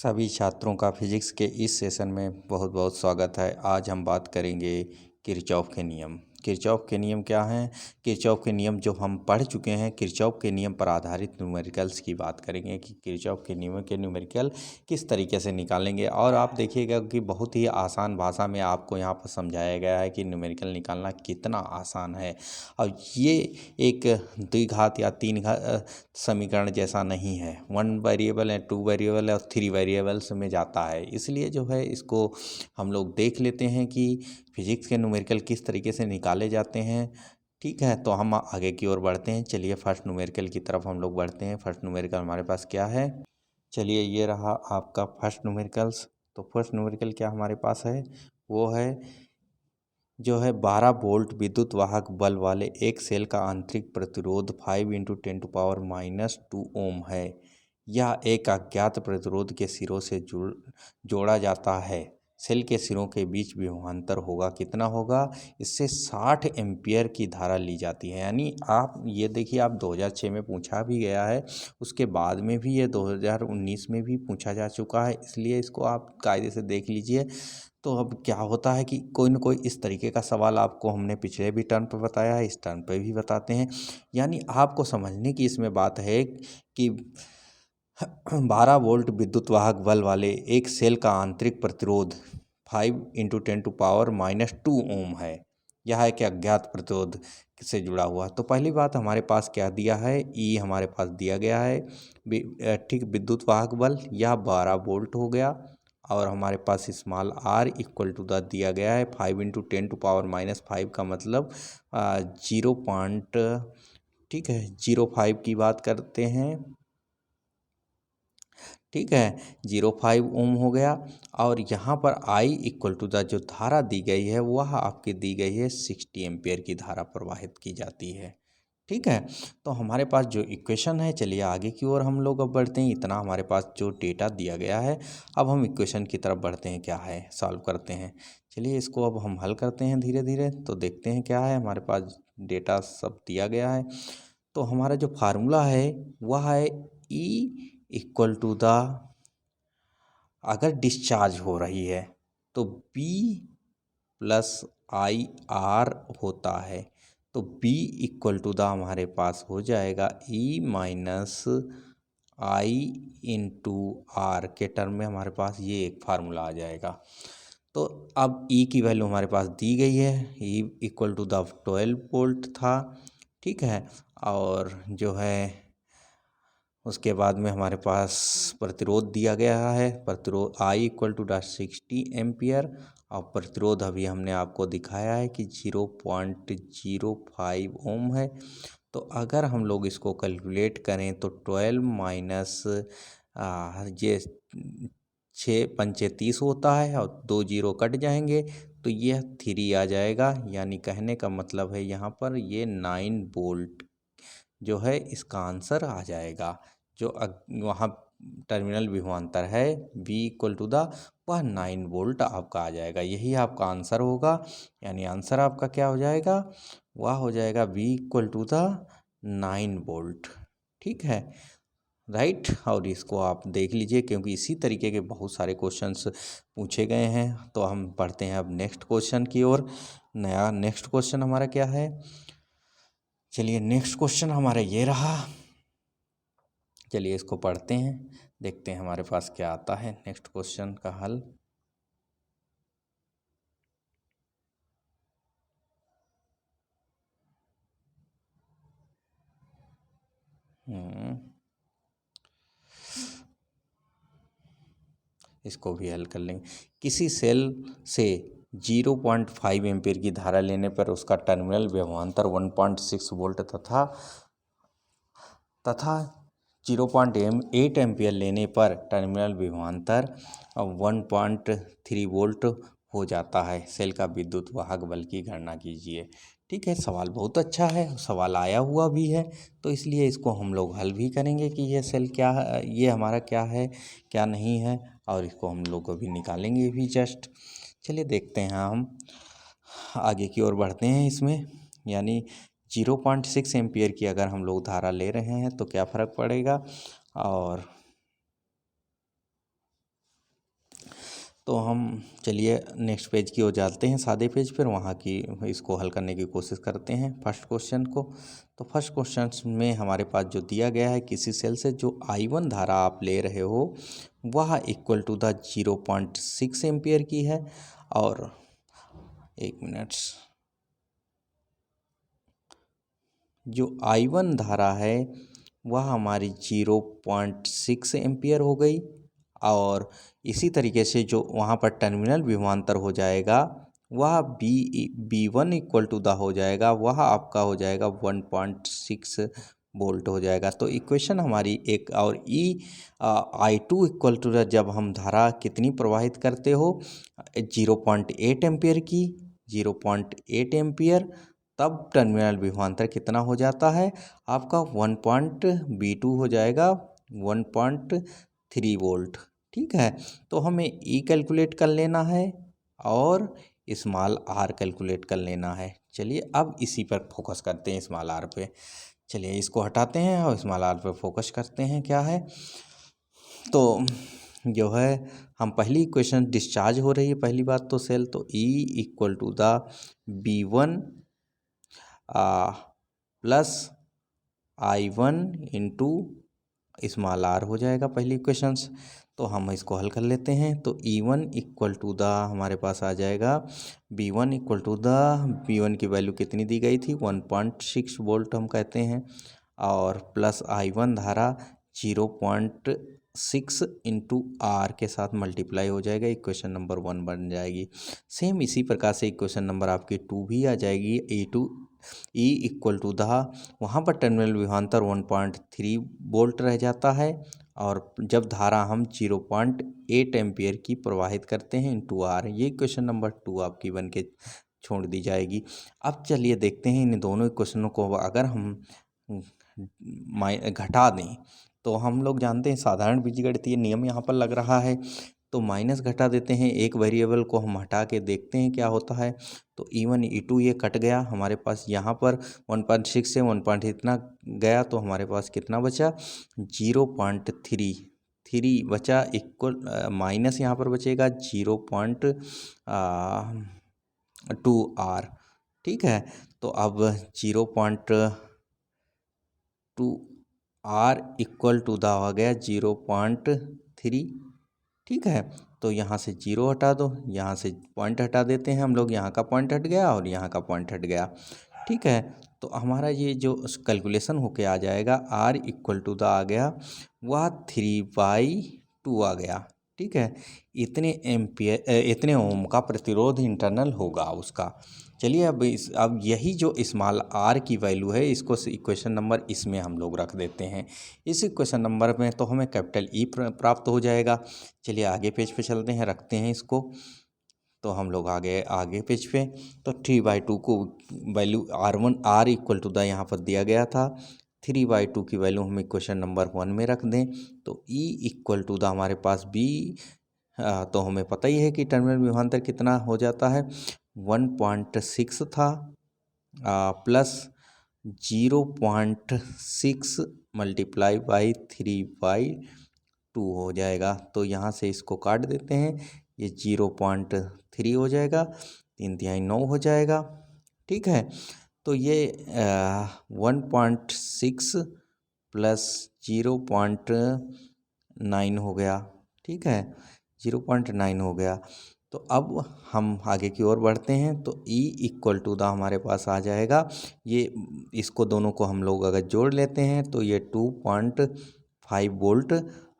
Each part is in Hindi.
सभी छात्रों का फिजिक्स के इस सेशन में बहुत बहुत स्वागत है। आज हम बात करेंगे किरचॉफ के नियम। किरचॉफ के नियम क्या हैं? किरचॉफ के नियम जो हम पढ़ चुके हैं, किरचॉफ के नियम पर आधारित न्यूमेरिकल्स की बात करेंगे कि किरचॉफ के नियम के न्यूमेरिकल किस तरीके से निकालेंगे। और आप देखिएगा कि बहुत ही आसान भाषा में आपको यहाँ पर समझाया गया है कि न्यूमेरिकल निकालना कितना आसान है। और ये एक द्विघात या तीन घात समीकरण जैसा नहीं है। 1 वेरिएबल है, 2 वेरिएबल है और 3 वेरिएबल्स में जाता है। इसलिए जो है इसको हम लोग देख लेते हैं कि फिजिक्स के न्यूमेरिकल किस तरीके से निकाले जाते हैं। ठीक है, तो हम आगे की ओर बढ़ते हैं। चलिए फर्स्ट न्यूमेरिकल की तरफ हम लोग बढ़ते हैं। फर्स्ट न्यूमेरिकल हमारे पास क्या है? चलिए ये रहा आपका फर्स्ट न्यूमेरिकल्स। तो फर्स्ट न्यूमेरिकल क्या हमारे पास है? वो है जो है 12 वोल्ट विद्युत वाहक बल वाले एक सेल का आंतरिक प्रतिरोध 5 × 10⁻² ओम है। यह एक अज्ञात प्रतिरोध के सिरों से जोड़ा जाता है। सेल के सिरों के बीच विभवांतर होगा, कितना होगा? इससे 60 एम्पियर की धारा ली जाती है। यानी आप ये देखिए, आप 2006 में पूछा भी गया है, उसके बाद में भी ये 2019 में भी पूछा जा चुका है। इसलिए इसको आप कायदे से देख लीजिए। तो अब क्या होता है कि कोई न कोई इस तरीके का सवाल आपको हमने पिछले भी टर्म पे बताया है, इस टर्म पे भी बताते हैं। यानी आपको समझने की इसमें बात है कि 12 वोल्ट विद्युत वाहक बल वाले एक सेल का आंतरिक प्रतिरोध 5 × 10⁻² ओम है। यह एक अज्ञात प्रतिरोध से जुड़ा हुआ। तो पहली बात हमारे पास क्या दिया है? ई हमारे पास दिया गया है। ठीक, विद्युत वाहक बल यह 12 वोल्ट हो गया। और हमारे पास small r equal to the दिया गया है 5 × 10⁻⁻5 का मतलब 0 पॉइंट, ठीक है, 05 की बात करते हैं। ठीक है, 05 ओम हो गया। और यहाँ पर I इक्वल टू द जो धारा दी गई है वह आपकी दी गई है 60 एम्पियर की धारा प्रवाहित की जाती है। ठीक है, तो हमारे पास जो इक्वेशन है, चलिए आगे की ओर हम लोग अब बढ़ते हैं। इतना हमारे पास जो डेटा दिया गया है, अब हम इक्वेशन की तरफ बढ़ते हैं। क्या है, सॉल्व करते हैं। चलिए इसको अब हम हल करते हैं धीरे धीरे। तो देखते हैं क्या है, हमारे पास डेटा सब दिया गया है। तो हमारा जो फार्मूला है वह है E इक्वल टू द, अगर डिस्चार्ज हो रही है तो B प्लस IR होता है। तो B इक्वल टू द हमारे पास हो जाएगा E minus I into R के टर्म में हमारे पास ये एक फार्मूला आ जाएगा। तो अब E की वैल्यू हमारे पास दी गई है, E equal to the 12 volt था। ठीक है, और जो है उसके बाद में हमारे पास प्रतिरोध दिया गया है। प्रतिरोध I इक्वल टू 60 एम्पियर। और प्रतिरोध अभी हमने आपको दिखाया है कि 0.05 ओम है। तो अगर हम लोग इसको कैलकुलेट करें तो 12 माइनस ये 6×5 = 30 होता है और 2 जीरो कट जाएंगे तो यह 3 आ जाएगा। यानी कहने का मतलब है यहाँ पर ये 9 वोल्ट जो है इसका आंसर आ जाएगा। जो वहाँ टर्मिनल विभवांतर है V इक्वल टू द, वह 9 वोल्ट आपका आ जाएगा। यही आपका आंसर होगा। यानी आंसर आपका क्या हो जाएगा? वह हो जाएगा V equal to the 9 volt. ठीक है, राइट। और इसको आप देख लीजिए क्योंकि इसी तरीके के बहुत सारे क्वेश्चंस पूछे गए हैं। तो हम पढ़ते हैं अब नेक्स्ट क्वेश्चन की ओर। नया नेक्स्ट क्वेश्चन हमारा क्या है? चलिए नेक्स्ट क्वेश्चन हमारा ये रहा। चलिए इसको पढ़ते हैं, देखते हैं हमारे पास क्या आता है नेक्स्ट क्वेश्चन का हल। इसको भी हल कर लेंगे। किसी सेल से 0.5 एम्पीयर की धारा लेने पर उसका टर्मिनल विभवांतर 1.6 वोल्ट तथा 0.8 एम्पीयर लेने पर टर्मिनल विभवांतर 1.3 वोल्ट हो जाता है। सेल का विद्युत वाहक बल की गणना कीजिए। ठीक है, सवाल बहुत अच्छा है, सवाल आया हुआ भी है, तो इसलिए इसको हम लोग हल भी करेंगे कि ये सेल क्या है, ये हमारा क्या है, क्या नहीं है, और इसको हम लोग अभी निकालेंगे भी जस्ट। चलिए देखते हैं, हम आगे की ओर बढ़ते हैं इसमें। यानी 0.6 एम्पियर की अगर हम लोग धारा ले रहे हैं तो क्या फ़र्क पड़ेगा, और तो हम चलिए नेक्स्ट पेज की ओर जाते हैं, सादे पेज पर, वहाँ की इसको हल करने की कोशिश करते हैं फर्स्ट क्वेश्चन को। तो फर्स्ट क्वेश्चन में हमारे पास जो दिया गया है, किसी सेल से जो I1 धारा आप ले रहे हो वह इक्वल टू द 0.6 एम्पियर की है, और 1 मिनट, जो I1 धारा है वह हमारी 0.6 एम्पियर हो गई, और इसी तरीके से जो वहाँ पर टर्मिनल विभवांतर हो जाएगा वह B1 इक्वल टू द हो जाएगा, वह आपका हो जाएगा 1.6 वोल्ट हो जाएगा। तो इक्वेशन हमारी एक, और I2 इक्वल टू द, जब हम धारा कितनी प्रवाहित करते हो 0.8 एम्पियर की, 0.8 एम्पियर, तब टर्मिनल विभवांतर कितना हो जाता है आपका 1.B2 हो जाएगा, 1.3 वोल्ट। ठीक है, तो हमें E कैलकुलेट कर लेना है और स्मॉल r कैलकुलेट कर लेना है। चलिए अब इसी पर फोकस करते हैं, स्मॉल r पे। चलिए इसको हटाते हैं और स्मॉल r पे फोकस करते हैं। क्या है, तो जो है हम पहली इक्वेशन डिस्चार्ज हो रही है, पहली बात तो सेल, तो E equal to the B1 plus I1 into small r हो जाएगा पहली इक्वेशंस। तो हम इसको हल कर लेते हैं। तो E1 इक्वल टू द हमारे पास आ जाएगा B1 equal to the, B1 की वैल्यू कितनी दी गई थी 1.6 वोल्ट हम कहते हैं, और प्लस I1 धारा 0.6 इंटू R के साथ मल्टीप्लाई हो जाएगा, इक्वेशन नंबर 1 बन जाएगी। सेम इसी प्रकार से इक्वेशन नंबर आपकी 2 भी आ जाएगी। E इक्वल टू द, वहाँ पर टर्मिनल विभवांतर 1.3 वोल्ट रह जाता है, और जब धारा हम 0.8 एम्पियर की प्रवाहित करते हैं इंटू R, ये इक्वेशन नंबर 2 आपकी बन के छोड़ दी जाएगी। अब चलिए देखते हैं इन दोनों इक्वेशनों को अगर हम घटा दें, तो हम लोग जानते हैं साधारण बीजगणितीय नियम यहाँ पर लग रहा है, तो माइनस घटा देते हैं, एक वेरिएबल को हम हटा के देखते हैं क्या होता है। तो E1 E2 ये कट गया हमारे पास, यहाँ पर 1.6 से 1. इतना गया, तो हमारे पास कितना बचा 0.3 बचा, इक्वल माइनस यहाँ पर बचेगा 0.2 R। ठीक है, तो अब 0.2 R इक्वल टू द आ गया 0.3। ठीक है, तो यहाँ से 0 हटा दो, यहाँ से पॉइंट हटा देते हैं हम लोग, यहाँ का पॉइंट हट गया और यहाँ का पॉइंट हट गया। ठीक है, तो हमारा ये जो कैलकुलेशन होके आ जाएगा R इक्वल टू द आ गया वह 3/2 आ गया। ठीक है, इतने एम्पियर, इतने ओम का प्रतिरोध इंटरनल होगा उसका। चलिए अब यही जो स्मॉल r की वैल्यू है, इसको इक्वेशन नंबर इसमें हम लोग रख देते हैं। इस इक्वेशन नंबर में तो हमें कैपिटल E प्राप्त हो जाएगा। चलिए आगे पेज पे चलते हैं, रखते हैं इसको। तो हम लोग आगे पेज पे, तो 3/2 को value R equal to the यहाँ पर दिया गया था, 3/2 की वैल्यू हम इक्वेशन नंबर 1 में रख दें, तो E इक्वल टू द हमारे पास B, तो हमें पता ही है कि टर्मिनल विभवांतर कितना हो जाता है 1.6 था, प्लस 0.6 मल्टीप्लाई बाई 3/2 हो जाएगा। तो यहाँ से इसको काट देते हैं, ये 0.3 हो जाएगा, 3×9 हो जाएगा। ठीक है, तो ये 1.6 प्लस 0.9 हो गया। ठीक है, 0.9 हो गया। तो अब हम आगे की ओर बढ़ते हैं, तो E इक्वल टू द हमारे पास आ जाएगा, ये इसको दोनों को हम लोग अगर जोड़ लेते हैं तो ये 2.5 वोल्ट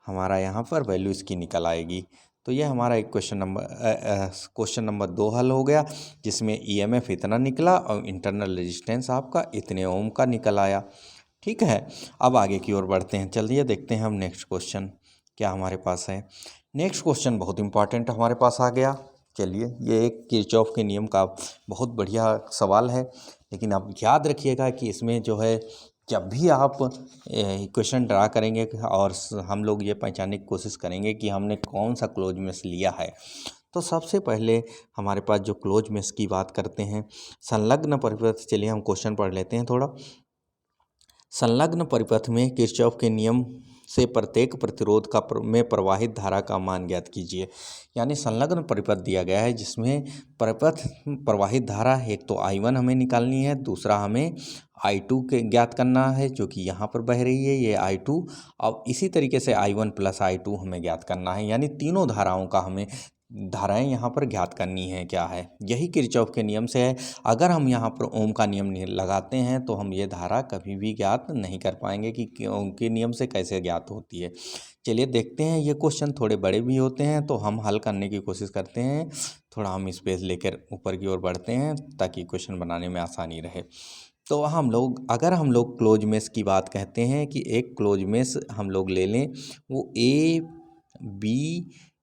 हमारा यहाँ पर वैल्यू इसकी निकल आएगी। तो ये हमारा एक क्वेश्चन नंबर 2 हल हो गया, जिसमें EMF इतना निकला और इंटरनल रेजिस्टेंस आपका इतने ओम का निकल आया। ठीक है, अब आगे की ओर बढ़ते हैं, चलिए देखते हैं हम नेक्स्ट क्वेश्चन क्या हमारे पास है। नेक्स्ट क्वेश्चन बहुत इंपॉर्टेंट हमारे पास आ गया। चलिए, ये एक किरचॉफ के नियम का बहुत बढ़िया सवाल है, लेकिन आप याद रखिएगा कि इसमें जो है जब भी आप इक्वेशन ड्रा करेंगे और हम लोग ये पहचानने की कोशिश करेंगे कि हमने कौन सा क्लोज मेश लिया है, तो सबसे पहले हमारे पास जो क्लोज मेश की बात करते हैं, संलग्न परिपथ। चलिए हम क्वेश्चन पढ़ लेते हैं थोड़ा। संलग्न परिपथ में किरचॉफ के नियम से प्रत्येक प्रतिरोध का में प्रवाहित धारा का मान ज्ञात कीजिए। यानी संलग्न परिपथ दिया गया है जिसमें परिपथ प्रवाहित धारा एक तो I1 हमें निकालनी है, दूसरा हमें I2 के ज्ञात करना है जो कि यहाँ पर बह रही है ये I2, और इसी तरीके से I1 प्लस I2 हमें ज्ञात करना है। यानी तीनों धाराओं का हमें धाराएं यहाँ पर ज्ञात करनी है। क्या है, यही किरचॉफ के नियम से है। अगर हम यहाँ पर ओम का नियम लगाते हैं तो हम ये धारा कभी भी ज्ञात नहीं कर पाएंगे कि ओम के नियम से कैसे ज्ञात होती है। चलिए देखते हैं, ये क्वेश्चन थोड़े बड़े भी होते हैं तो हम हल करने की कोशिश करते हैं। थोड़ा हम स्पेस लेकर ऊपर की ओर बढ़ते हैं ताकि क्वेश्चन बनाने में आसानी रहे। तो अगर हम लोग क्लोज मेश की बात कहते हैं कि एक क्लोज मेश हम लोग ले लें, वो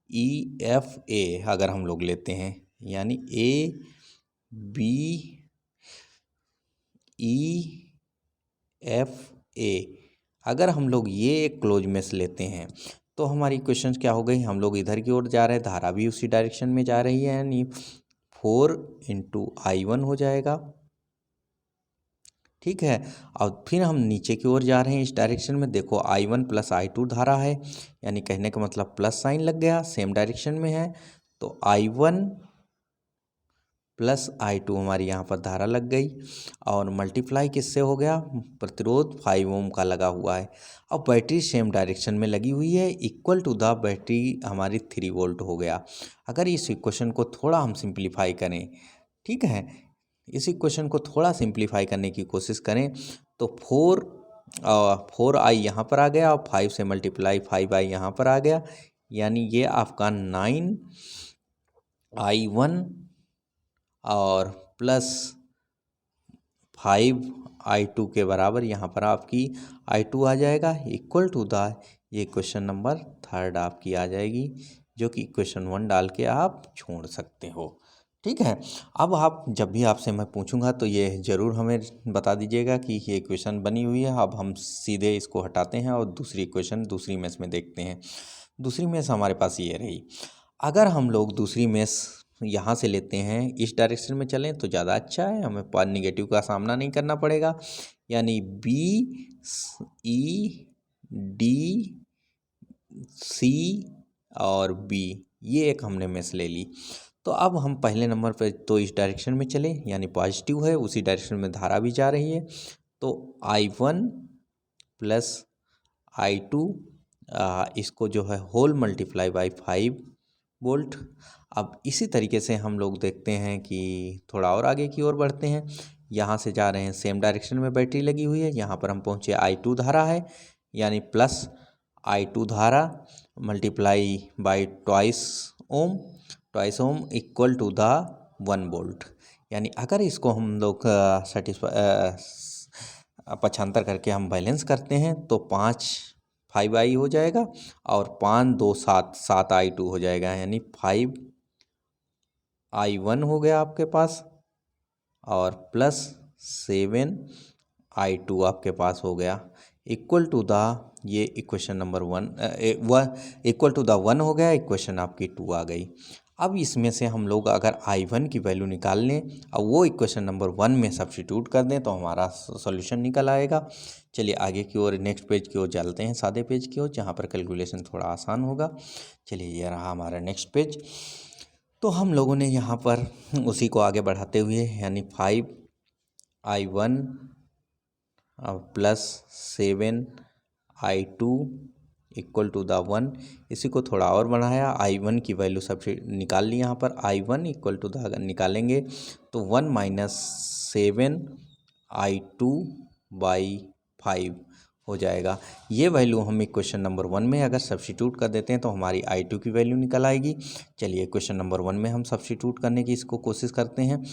ABEFA अगर हम लोग लेते हैं, यानी ABEFA अगर हम लोग ये एक क्लोज मेश लेते हैं तो हमारी इक्वेशन क्या हो गई, हम लोग इधर की ओर जा रहे हैं, धारा भी उसी डायरेक्शन में जा रही है, यानी 4 × I1 हो जाएगा। ठीक है, और फिर हम नीचे की ओर जा रहे हैं इस डायरेक्शन में, देखो I1 प्लस I2 धारा है, यानी कहने का मतलब प्लस साइन लग गया, सेम डायरेक्शन में है, तो I1 प्लस I2 हमारी यहाँ पर धारा लग गई, और मल्टीप्लाई किससे हो गया, प्रतिरोध 5 ओम का लगा हुआ है। अब बैटरी सेम डायरेक्शन में लगी हुई है, इक्वल टू द बैटरी हमारी 3 वोल्ट हो गया। अगर इस इक्वेशन को थोड़ा हम सिंप्लीफाई करें, ठीक है, इस इक्वेशन को थोड़ा सिंप्लीफाई करने की कोशिश करें तो 4I यहाँ पर आ गया और 5 से मल्टीप्लाई 5I यहाँ पर आ गया, यानी ये आपका 9I1 और प्लस 5I2 के बराबर यहाँ पर आपकी I2 आ जाएगा, इक्वल टू द, ये क्वेश्चन नंबर 3 आपकी आ जाएगी, जो कि क्वेश्चन 1 डाल के आप छोड़ सकते हो। ठीक है, अब आप जब भी आपसे मैं पूछूंगा तो ये ज़रूर हमें बता दीजिएगा कि ये इक्वेशन बनी हुई है। अब हम सीधे इसको हटाते हैं और दूसरी इक्वेशन दूसरी मेश में देखते हैं। दूसरी मेश हमारे पास ये रही। अगर हम लोग दूसरी मेश यहाँ से लेते हैं, इस डायरेक्शन में चलें तो ज़्यादा अच्छा है, हमें नेगेटिव का सामना नहीं करना पड़ेगा, यानी BCD और B, ये एक हमने मेश ले ली। तो अब हम पहले नंबर पे तो इस डायरेक्शन में चले, यानी पॉजिटिव है, उसी डायरेक्शन में धारा भी जा रही है, तो I1 प्लस I2 इसको जो है होल मल्टीप्लाई बाई 5 वोल्ट। अब इसी तरीके से हम लोग देखते हैं कि थोड़ा और आगे की ओर बढ़ते हैं, यहाँ से जा रहे हैं, सेम डायरेक्शन में बैटरी लगी हुई है, यहाँ पर हम पहुँचे I2 धारा है, यानी प्लस I2 धारा multiply by twice ohm equal to the 1 volt. यानी अगर इसको हम लोग पक्षांतर करके हम बैलेंस करते हैं तो 5I हो जाएगा और 5 2 7I2 हो जाएगा, यानी 5I1 हो गया आपके पास और प्लस 7I2 आपके पास हो गया, इक्वल टू द, ये equation number 1 equal to the 1 हो गया, इक्वेशन आपकी 2 आ गई। अब इसमें से हम लोग अगर I1 की वैल्यू निकाल लें और वो इक्वेशन नंबर 1 में सब्स्टिट्यूट कर दें तो हमारा सॉल्यूशन निकल आएगा। चलिए आगे की ओर नेक्स्ट पेज की ओर चलते हैं, सादे पेज की ओर, जहाँ पर कैलकुलेशन थोड़ा आसान होगा। चलिए ये रहा हमारा नेक्स्ट पेज। तो हम लोगों ने यहाँ पर उसी को आगे बढ़ाते हुए, यानी 5I1 plus 7I2 equal to the 1, इसी को थोड़ा और बढ़ाया, I1 की वैल्यू सबसे निकाल ली, यहाँ पर I1 इक्वल टू द निकालेंगे तो 1 माइनस 7I2 बाई 5 हो जाएगा। ये वैल्यू हम क्वेश्चन नंबर 1 में अगर सब्स्टिट्यूट कर देते हैं तो हमारी I2 की वैल्यू निकल आएगी। चलिए क्वेश्चन नंबर 1 में हम सब्स्टिट्यूट करने की इसको कोशिश करते हैं,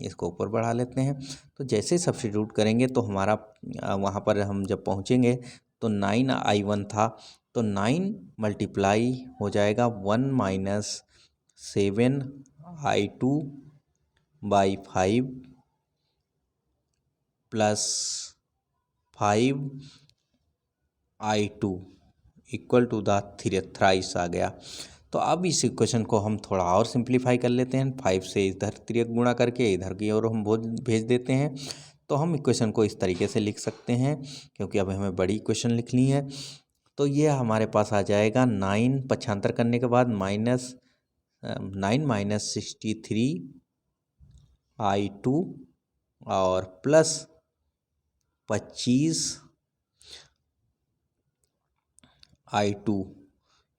इसको ऊपर बढ़ा लेते हैं। तो जैसे सब्स्टिट्यूट करेंगे तो हमारा वहाँ पर हम जब पहुँचेंगे तो 9I1 था, तो 9 मल्टीप्लाई हो जाएगा 1 minus 7I2 by 5 plus 5I2 equal to the thrice आ गया। तो अब इस इक्वेशन को हम थोड़ा और सिंप्लीफाई कर लेते हैं, 5 से इधर तिर्यक गुणा करके इधर की ओर हम भेज देते हैं, तो हम इक्वेशन को इस तरीके से लिख सकते हैं, क्योंकि अब हमें बड़ी इक्वेशन लिखनी है। तो ये हमारे पास आ जाएगा 9 पक्षांतर करने के बाद -9 - 63I2 और प्लस 25I2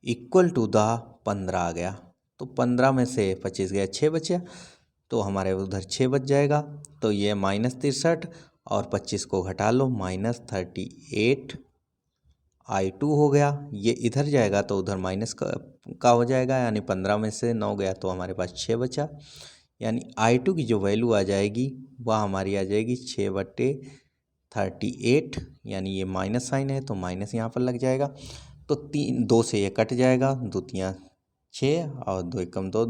इक्वल टू 15 आ गया। तो 15 में से 25 गया, 6 बचे, तो हमारे उधर 6 बच जाएगा। तो ये -63 और 25 को घटा लो, -38I2 हो गया। ये इधर जाएगा तो उधर माइनस का हो जाएगा, यानी 15 में से 9 गया तो हमारे पास 6 बचा। यानी I2 की जो वैल्यू आ जाएगी वह हमारी आ जाएगी 6/38, यानी ये माइनस साइन है तो माइनस यहाँ पर लग जाएगा। तो 2 से ये कट जाएगा, 2 तियाँ 6 और 2 एकम 2,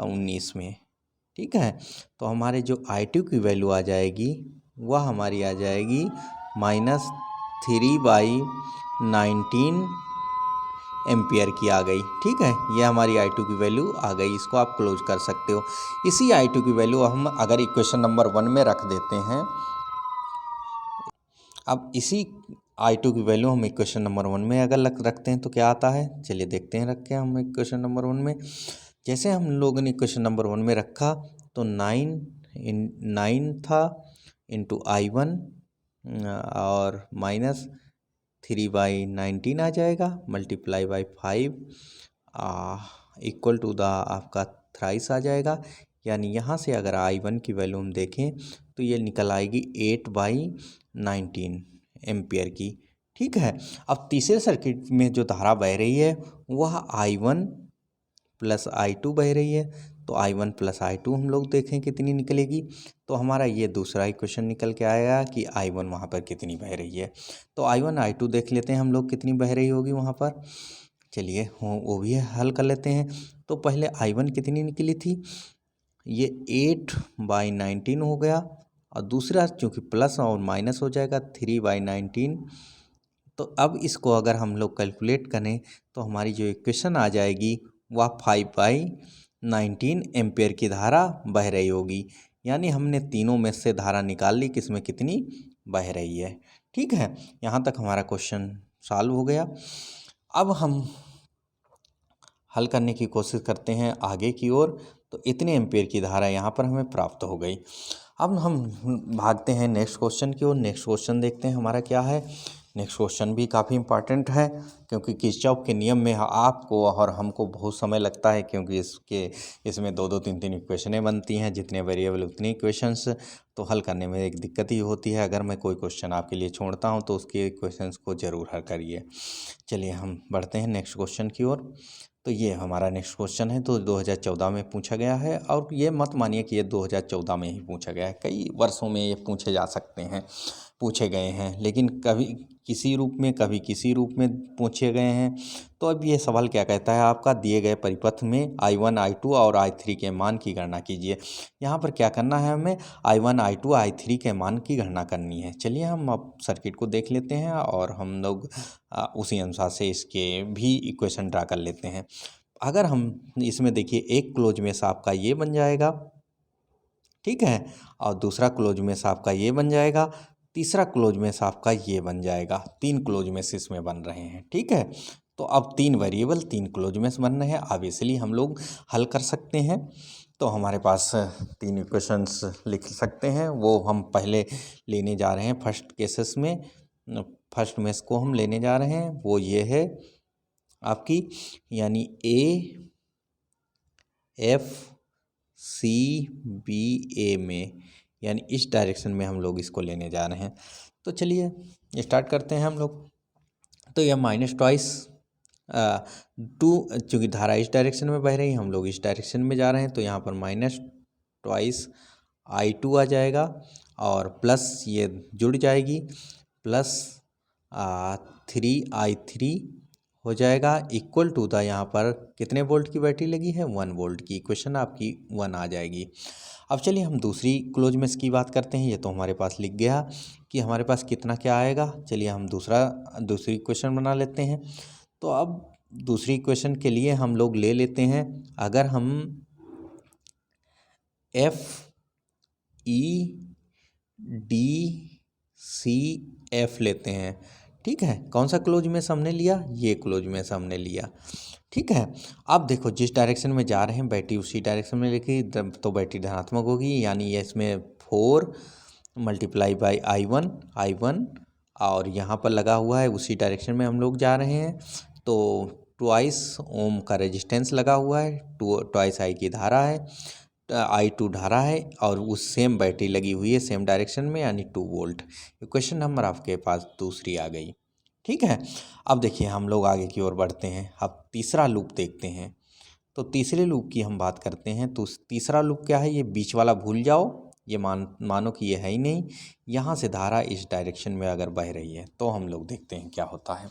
19 में। ठीक है, तो हमारे जो I2 की वैल्यू आ जाएगी वह हमारी आ जाएगी -3/19 एम्पियर की आ गई। ठीक है, ये हमारी I2 की वैल्यू आ गई। इसको आप क्लोज कर सकते हो। इसी I2 की वैल्यू हम अगर इक्वेशन नंबर 1 में रख देते हैं, अब इसी I2 की वैल्यू हम इक्वेशन नंबर 1 में अगर रखते हैं तो क्या आता है, चलिए देखते हैं। रख के हम इक्वेशन नंबर 1 में, जैसे हम लोगों ने इक्वेशन नंबर 1 में रखा तो 9 था इंटू I1 और -3/19 आ जाएगा, multiply by 5 equal to the आपका थ्राइस आ जाएगा। यानी यहाँ से अगर I1 की वैल्यू हम देखें तो ये निकल आएगी 8/19 एम्पियर की। ठीक है, अब तीसरे सर्किट में जो धारा बह रही है वह I1 प्लस I2 बह रही है। तो I1 प्लस I2 हम लोग देखें कितनी निकलेगी। तो हमारा ये दूसरा इक्वेशन निकल के आएगा कि I1 वहाँ पर कितनी बह रही है। तो I1 I2 देख लेते हैं हम लोग कितनी बह रही होगी वहाँ पर। चलिए वो भी हल कर लेते हैं। तो पहले I1 कितनी निकली थी, ये 8/19 हो गया, और दूसरा चूँकि प्लस और माइनस हो जाएगा 3/19। तो अब इसको अगर हम लोग कैलकुलेट करें तो हमारी जो इक्वेशन आ जाएगी वह 5/19 एम्पियर की धारा बह रही होगी। यानी हमने तीनों में से धारा निकाल ली, किसमें कितनी बह रही है। ठीक है, यहाँ तक हमारा क्वेश्चन सॉल्व हो गया। अब हम हल करने की कोशिश करते हैं आगे की ओर। तो इतने एम्पियर की धारा यहाँ पर हमें प्राप्त हो गई। अब हम भागते हैं नेक्स्ट क्वेश्चन की ओर। नेक्स्ट क्वेश्चन देखते हैं हमारा क्या है। नेक्स्ट क्वेश्चन भी काफ़ी इंपॉर्टेंट है, क्योंकि किरचॉफ के नियम में आपको और हमको बहुत समय लगता है, क्योंकि इसमें 2-2 3-3 इक्वेशनें बनती हैं, जितने वेरिएबल उतनी इक्वेशंस, तो हल करने में एक दिक्कत ही होती है। अगर मैं कोई क्वेश्चन आपके लिए छोड़ता हूँ तो उसके इक्वेशंस को ज़रूर हल करिए। चलिए हम बढ़ते हैं नेक्स्ट क्वेश्चन की ओर। तो ये हमारा नेक्स्ट क्वेश्चन है, तो 2014 में पूछा गया है, और ये मत मानिए कि ये 2014 में ही पूछा गया है, कई वर्षों में ये पूछे जा सकते हैं, पूछे गए हैं, लेकिन कभी किसी रूप में कभी किसी रूप में पूछे गए हैं। तो अब ये सवाल क्या कहता है, आपका दिए गए परिपथ में I1 I2 और I3 के मान की गणना कीजिए। यहाँ पर क्या करना है, हमें I1 I2 I3 के मान की गणना करनी है। चलिए हम अब सर्किट को देख लेते हैं और हम लोग उसी अनुसार से इसके भी इक्वेशन ड्रा कर लेते हैं। अगर हम इसमें देखिए, एक क्लोज में से आपका ये बन जाएगा, ठीक है, और दूसरा क्लोज में से आपका ये बन जाएगा, तीसरा क्लोज में से आपका ये बन जाएगा। 3 क्लोज में से इसमें बन रहे हैं। ठीक है, तो अब 3 वेरिएबल 3 क्लोज में से बन रहे हैं, ऑब्वियसली हम लोग हल कर सकते हैं। तो हमारे पास 3 इक्वेशंस लिख सकते हैं, वो हम पहले लेने जा रहे हैं फर्स्ट केसेस में। फर्स्ट में इसको हम लेने जा रहे हैं, वो ये है आपकी, यानी AFCBA में, यानी इस डायरेक्शन में हम लोग इसको लेने जा रहे हैं। तो चलिए स्टार्ट करते हैं हम लोग। तो यह -2, चूँकि धारा इस डायरेक्शन में बह रही है, हम लोग इस डायरेक्शन में जा रहे हैं, तो यहाँ पर -2I2 आ जाएगा, और प्लस ये जुड़ जाएगी, प्लस 3I3 हो जाएगा, इक्वल टू द, यहाँ पर कितने वोल्ट की बैटरी लगी है, 1 वोल्ट की। इक्वेशन आपकी 1 आ जाएगी। अब चलिए हम दूसरी क्लोज मेश की बात करते हैं। ये तो हमारे पास लिख गया कि हमारे पास कितना क्या आएगा। चलिए हम दूसरी इक्वेशन बना लेते हैं। तो अब दूसरी इक्वेशन के लिए हम लोग ले लेते हैं, अगर हम FE डी सी एफ लेते हैं। ठीक है, कौन सा क्लोज में हमने लिया, ये क्लोज में हमने लिया। ठीक है, अब देखो जिस डायरेक्शन में जा रहे हैं बैटरी उसी डायरेक्शन में लेके तो बैटरी धनात्मक होगी, यानी ये इसमें 4 मल्टीप्लाई बाई I1 और यहाँ पर लगा हुआ है उसी डायरेक्शन में हम लोग जा रहे हैं, तो ट्वाइस ओम का रेजिस्टेंस लगा हुआ है, ट्वाइस आई की धारा है, I2 धारा है और उस सेम बैटरी लगी हुई है सेम डायरेक्शन में, यानी 2 वोल्ट। इक्वेशन नंबर आपके पास दूसरी आ गई। ठीक है, अब देखिए हम लोग आगे की ओर बढ़ते हैं। अब तीसरा लूप देखते हैं। तो तीसरे लूप की हम बात करते हैं। तो तीसरा लूप क्या है, ये बीच वाला भूल जाओ, ये मानो कि ये है ही नहीं। यहाँ से धारा इस डायरेक्शन में अगर बह रही है तो हम लोग देखते हैं क्या होता है।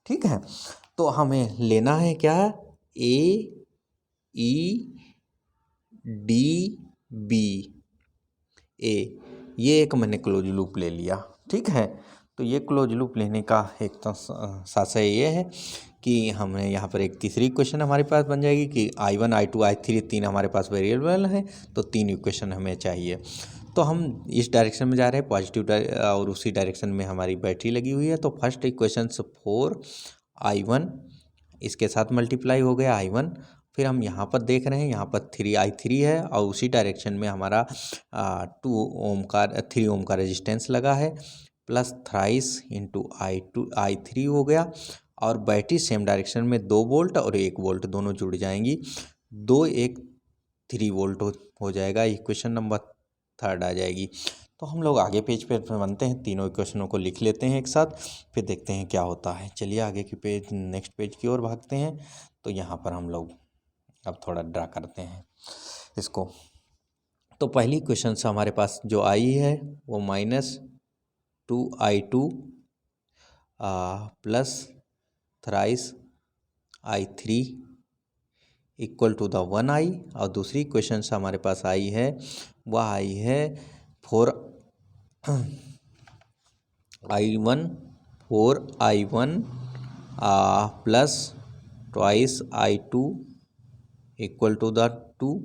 ठीक है, तो हमें लेना है क्या, ए ई डी बी ए, ये एक मैंने क्लोज लूप ले लिया। ठीक है, तो ये क्लोज लूप लेने का एक तो साशय ये है कि हमें यहाँ पर एक तीसरी इक्वेशन हमारे पास बन जाएगी कि I1 I2 I3 तीन हमारे पास वेरिएबल हैं, तो 3 इक्वेशन हमें चाहिए। तो हम इस डायरेक्शन में जा रहे हैं पॉजिटिव और उसी डायरेक्शन में हमारी बैटरी लगी हुई है। तो फर्स्ट इक्वेशन 4I1 इसके साथ मल्टीप्लाई हो गया I1, फिर हम यहाँ पर देख रहे हैं यहाँ पर 3I3 है और उसी डायरेक्शन में हमारा 3 ओम का रेजिस्टेंस लगा है, प्लस थ्राइस इंटू I3 हो गया, और बैटरी सेम डायरेक्शन में 2 वोल्ट और 1 वोल्ट दोनों जुड़ जाएंगी, 2 1 3 वोल्ट हो जाएगा। इक्वेशन नंबर 3 आ जाएगी। तो हम लोग आगे पेज पे बनते हैं, तीनों इक्वेशनों को लिख लेते हैं एक साथ, फिर देखते हैं क्या होता है। चलिए आगे की पेज नेक्स्ट पेज की ओर भागते हैं। तो यहाँ पर हम लोग अब थोड़ा ड्रा करते हैं इसको। तो पहली क्वेश्चन से हमारे पास जो आई है वो -2I2 plus thrice I3 equal to the 1I, और दूसरी क्वेश्चन से हमारे पास आई है वह आई है 4I1 plus twice I2 equal to the 2,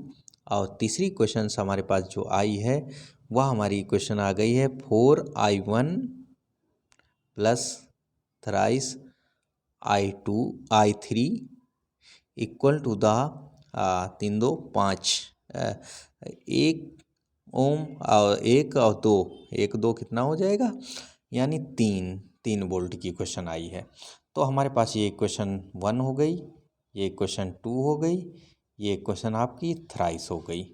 और तीसरी क्वेश्चन से हमारे पास जो आई है वह हमारी इक्वेशन आ गई है 4I1 plus thrice I3 equal to the 3 2 5 1 ohm और 1 और 2 1 2 कितना हो जाएगा, यानी 3 वोल्ट की इक्वेशन आई है। तो हमारे पास ये इक्वेशन 1 हो गई, ये इक्वेशन 2 हो गई, ये इक्वेशन आपकी थ्राइस हो गई।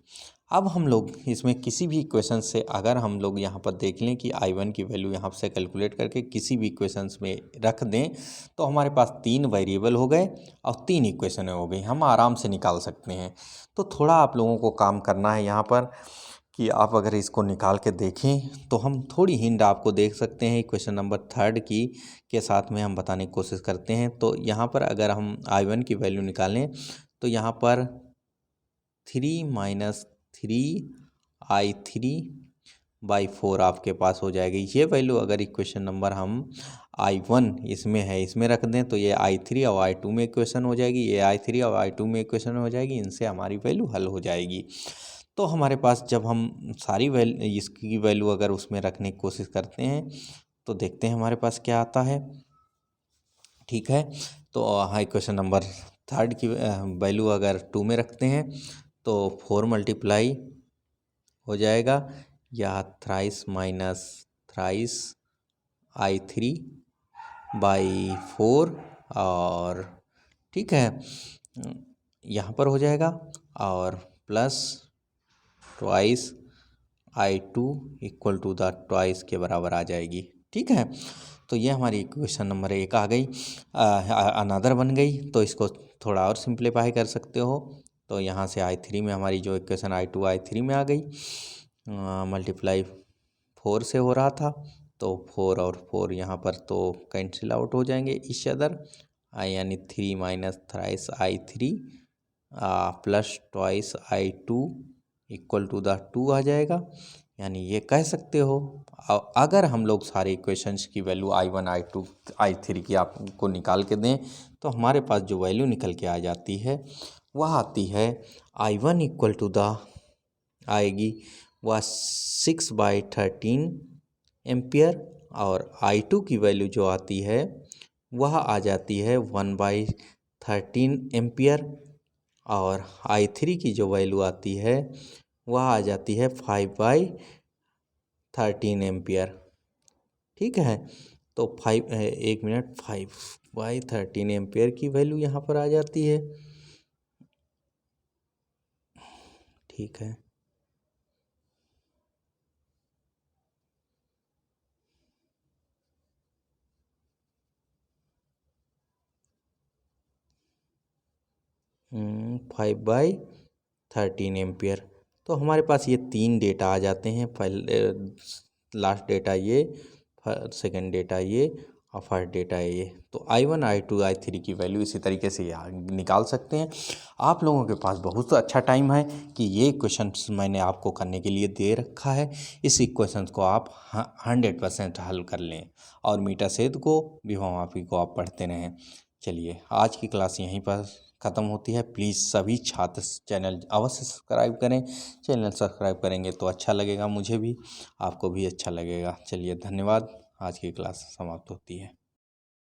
अब हम लोग इसमें किसी भी इक्वेशन से अगर हम लोग यहाँ पर देख लें कि I1 की वैल्यू यहाँ से कैलकुलेट करके किसी भी इक्वेशंस में रख दें, तो हमारे पास 3 वेरिएबल हो गए और 3 इक्वेशनें हो गई, हम आराम से निकाल सकते हैं। तो थोड़ा आप लोगों को काम करना है यहाँ पर कि आप अगर इसको निकाल के देखें तो हम थोड़ी हिंट आपको देख सकते हैं। क्वेश्चन नंबर 3 की के साथ में हम बताने की कोशिश करते हैं। तो यहाँ पर अगर हम I1 की वैल्यू निकालें तो यहाँ पर 3 - 3I3/4 आपके पास हो जाएगी। ये वैल्यू अगर इक्वेशन नंबर हम I1 इसमें है इसमें रख दें तो ये I3 और I2 में इक्वेशन हो जाएगी, ये I3 और I2 में इक्वेशन हो जाएगी, इनसे हमारी वैल्यू हल हो जाएगी। तो हमारे पास जब हम सारी इसकी वैल्यू अगर उसमें रखने की कोशिश करते हैं तो देखते हैं हमारे पास क्या आता है। ठीक है, तो हाँ इक्वेशन नंबर 3 की वैल्यू अगर 2 में रखते हैं तो 4 मल्टीप्लाई हो जाएगा, या थ्राइस माइनस थ्राइस I3/4, और ठीक है यहाँ पर हो जाएगा, और plus twice I2 equal to the twice के बराबर आ जाएगी। ठीक है, तो ये हमारी इक्वेशन नंबर 1 आ गई, अनदर बन गई। तो इसको थोड़ा और सिंप्लीफाई कर सकते हो। तो यहाँ से I3 में हमारी जो इक्वेशन I2 I3 में आ गई, मल्टीप्लाई 4 से हो रहा था, तो 4 और 4 यहाँ पर तो कैंसिल आउट हो जाएंगे इच अदर, यानी 3 - thrice I3 plus twice I2 equal to the 2 आ जाएगा। यानी ये कह सकते हो अगर हम लोग सारे इक्वेशंस की वैल्यू I1 I2 I3 की आपको निकाल के दें तो हमारे पास जो वैल्यू निकल के आ जाती है वह आती है I1 इक्वल टू द आएगी वह 6/13 एम्पियर, और I2 की वैल्यू जो आती है वह आ जाती है 1/13 एम्पियर, और I3 की जो वैल्यू आती है वह आ जाती है 5/13 एम्पियर। ठीक है, तो 5/13 एम्पियर की वैल्यू यहाँ पर आ जाती है। ठीक है, फाइव बाई 13 एम्पियर। तो हमारे पास ये 3 डेटा आ जाते हैं, पहले लास्ट डेटा ये, सेकंड डेटा ये, और फर्स्ट डेटा ये। तो I1 I2 I3 की वैल्यू इसी तरीके से निकाल सकते हैं। आप लोगों के पास बहुत अच्छा टाइम है कि ये क्वेश्चंस मैंने आपको करने के लिए दे रखा है। इस इक्वेशन को आप 100% हल कर लें, और मीटा सेध को, विभव माफी को आप पढ़ते रहें। चलिए, आज की क्लास यहीं पर ख़त्म होती है। प्लीज़ सभी छात्र चैनल अवश्य सब्सक्राइब करें। चैनल सब्सक्राइब करेंगे तो अच्छा लगेगा, मुझे भी, आपको भी अच्छा लगेगा। चलिए, धन्यवाद। आज की क्लास समाप्त होती है।